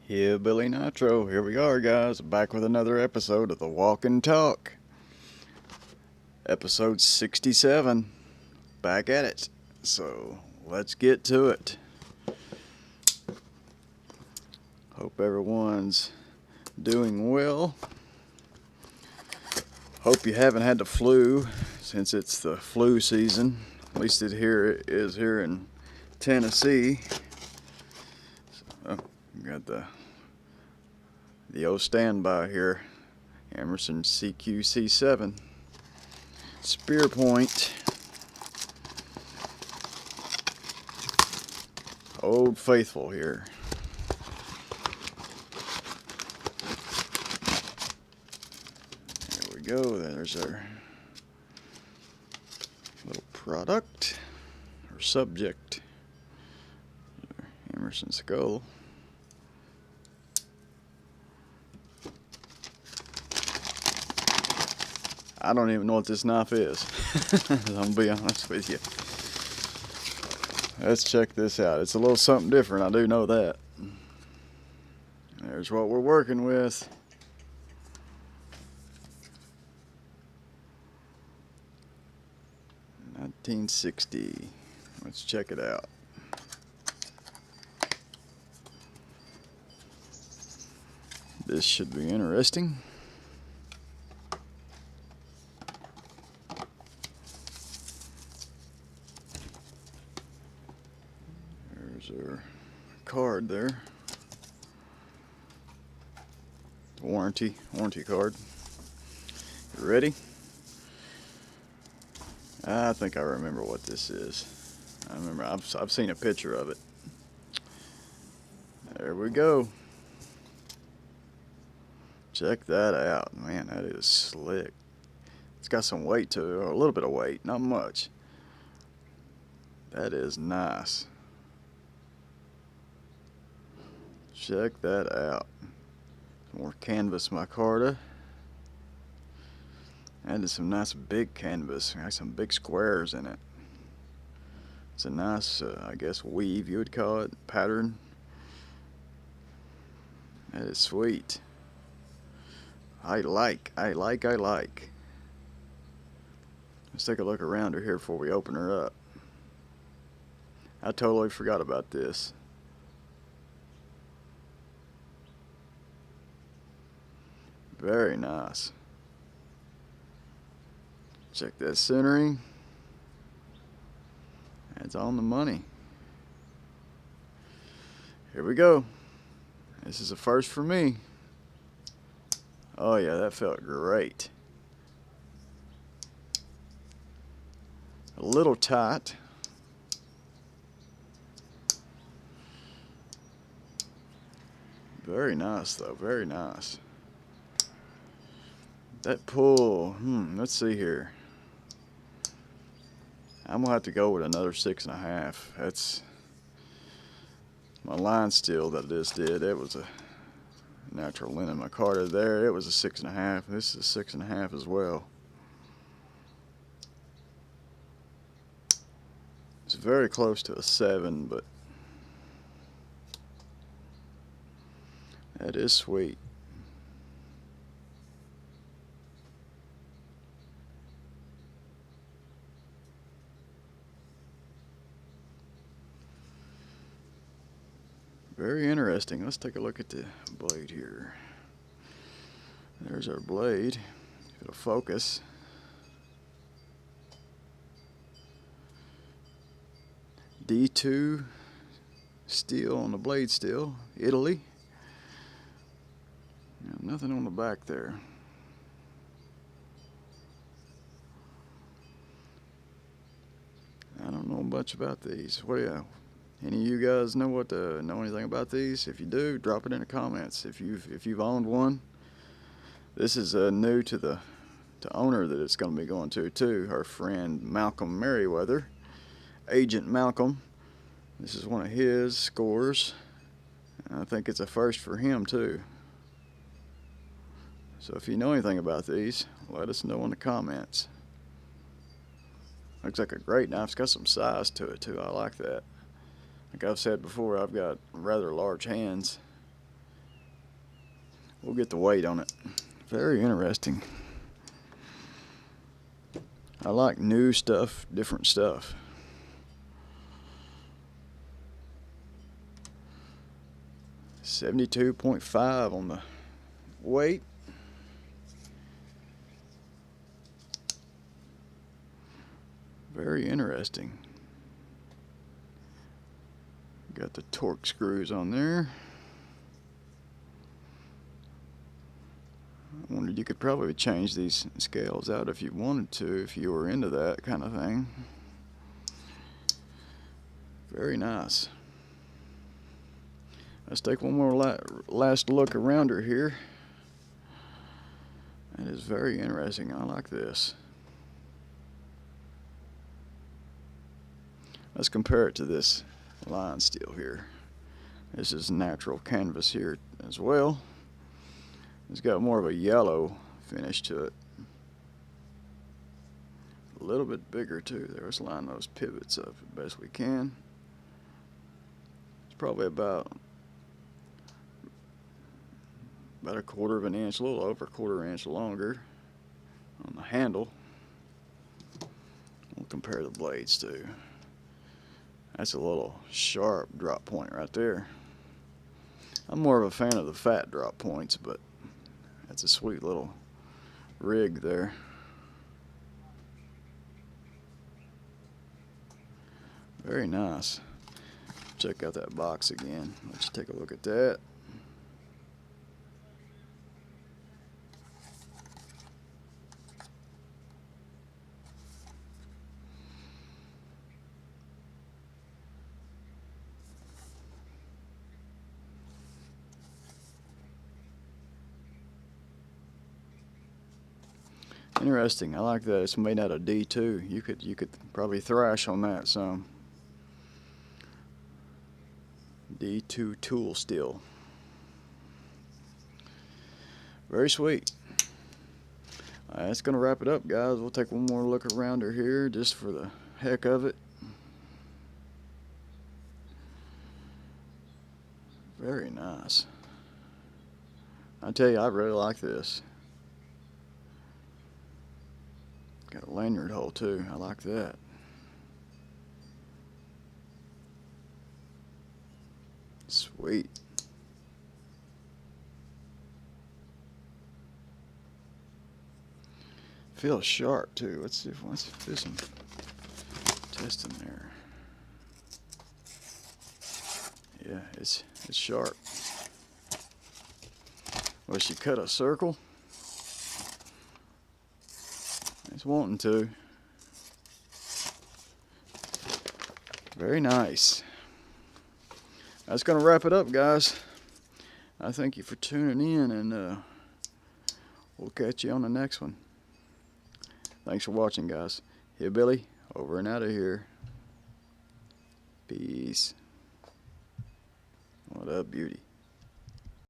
Hillbilly Nitro, here we are, guys, back with another episode of TheWalk&Talk. Episode 67, back at it. So, let's get to it. Hope everyone's doing well. Hope you haven't had the flu, since it's the flu season. At least it is here in Tennessee. So, got the old standby here, Emerson CQC7 spear point, Old Faithful here. There we go. There's our little product or subject, Emerson skull. I don't even know what this knife is. I'm gonna be honest with you. Let's check this out. It's a little something different, I do know that. There's what we're working with. $1960. Let's check it out. This should be interesting. Our card there, warranty card. You ready? I think I remember what this is. I've seen a picture of it. There we go. Check that out, man. That is slick. It's got some weight to it, or a little bit of weight, not much. That is nice. Check that out. More canvas micarta. Added some nice big canvas. Got some big squares in it. It's a nice, I guess, weave you would call it, pattern. That is sweet. I like. Let's take a look around her here before we open her up. I totally forgot about this. Very nice. Check that centering. That's on the money. Here we go. This is a first for me. Oh yeah, that felt great. A little tight. Very nice though, very nice. That pull, let's see here. I'm gonna have to go with another 6.5. That's my line steel that I just did. It was a natural linen micarta there. It was a 6.5. This is a 6.5 as well. It's very close to a 7, but that is sweet. Very interesting. Let's take a look at the blade here. There's our blade. If it'll focus. D2 steel on the blade steel. Italy. Nothing on the back there. I don't know much about these. What do you? Any of you guys know anything about these? If you do, drop it in the comments. If you've owned one, this is new to the owner that it's going to be going to too. Her friend Malcolm Merriweather, Agent Malcolm. This is one of his scores. I think it's a first for him too. So if you know anything about these, let us know in the comments. Looks like a great knife. It's got some size to it too. I like that. Like I've said before, I've got rather large hands. we'll get the weight on it. Very interesting. I like new stuff, different stuff. $72.5 on the weight. Very interesting. Got the torque screws on there. I wondered, you could probably change these scales out if you wanted to, if you were into that kind of thing. Very nice. Let's take one more last look around her here. That is very interesting. I like this. Let's compare it to this line steel here. This is natural canvas here as well. It's got more of a yellow finish to it. A little bit bigger too. There, let's line those pivots up as best we can. It's probably about a quarter of an inch, a little over a quarter inch longer on the handle. We'll compare the blades too. That's a little sharp drop point right there. I'm more of a fan of the fat drop points, but that's a sweet little rig there. Very nice. Check out that box again. Let's take a look at that. Interesting. I like that. It's made out of D2. You could probably thrash on that some. D2 tool steel. Very sweet. That's gonna wrap it up, guys. We'll take one more look around her here just for the heck of it. Very nice. I tell you, I really like this. Got a lanyard hole too. I like that. Sweet. Feels sharp too. Let's do some testing there. Yeah, it's sharp. Well, she cut a circle. It's wanting to. Very nice. That's going to wrap it up, guys. I thank you for tuning in, and we'll catch you on the next one. Thanks for watching, guys. Hillbilly, over and out of here. Peace. What up, beauty?